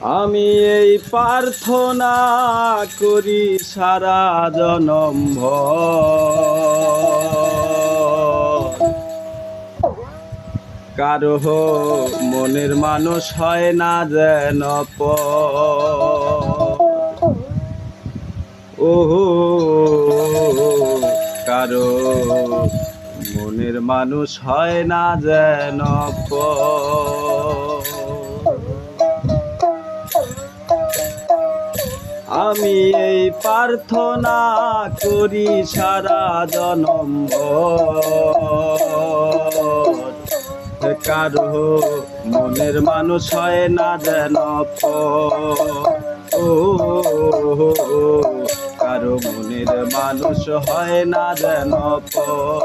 আমি এই প্রার্থনা করি সারা জনম ভর, কারো মনের মানুষ হয় না যেন পর। ও কারো মনের মানুষ হয় না যেন পর। আমি এই প্রার্থনা করি সারা জনম ভর, কারো মনের মানুষ হয় না যেন পর। ও কারো মনের মানুষ হয় না যেন পর।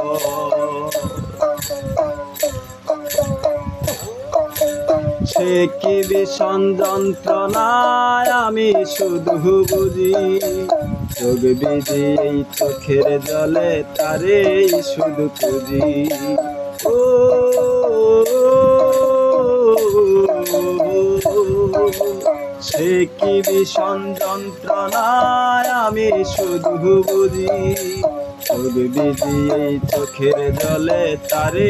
সে কি ভীষণ যন্ত্রণায় আমি শুধু বুঝি, চোখ বিধি এই চোখের জলে তারে শুধু খুঁজি। ও সে কি ভীষণ যন্ত্রণায় আমি শুধু বুঝি, চোখ বিধি এই চোখের জলে তারে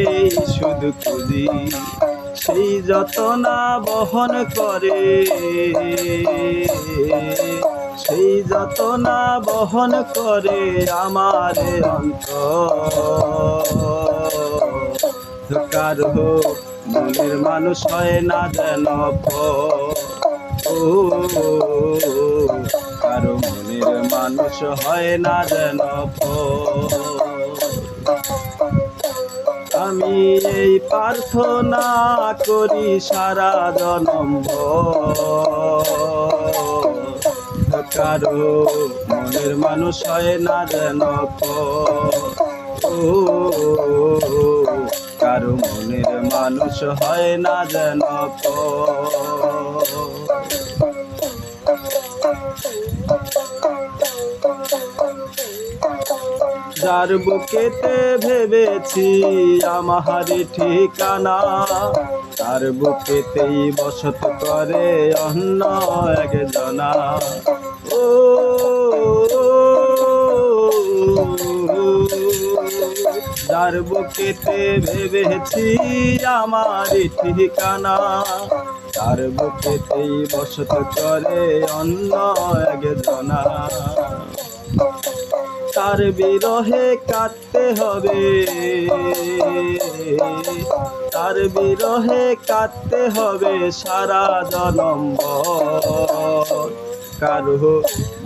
শুধু খুঁজি। সেই যতনা বহন করে, সেই যতনা বহন করে আমার অন্তর। কারো মনের মানুষ হয় না যেন পর। ও কারো মনের মানুষ হয় না যেন পর। আমি এই প্রার্থনা করি সারা জনম ভর, কারো মনের মানুষ হয় না যেন পর। ও কারো মনের মানুষ হয় না যেন পর। যার বুকেতে ভেবেছি আমার ঠিকানা, তার বুকেতেই বসত করে অন্য একজনা। ও যার বুকেতে ভেবেছি আমার ঠিকানা, তার বুকেতেই বসত করে অন্য একজনা। তার বিরহে কাটতে হবে, তার বিরহে কাটতে হবে সারা জনম ভর। কারো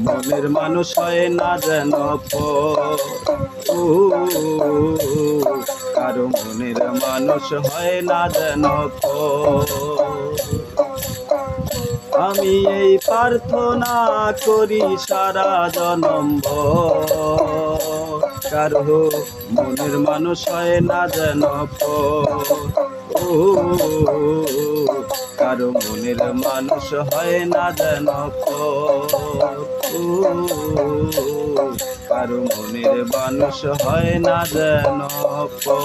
মনের মানুষ হয় না যেন পর। ও কারো মনের মানুষ হয় না যেন পর। আমি এই প্রার্থনা করি সারা জনম ভর, কারো মনের মানুষ হয় না যেন পর। ও কারো মনের মানুষ হয় না যেন পর। ও কারো মনের মানুষ হয় না যেন পর।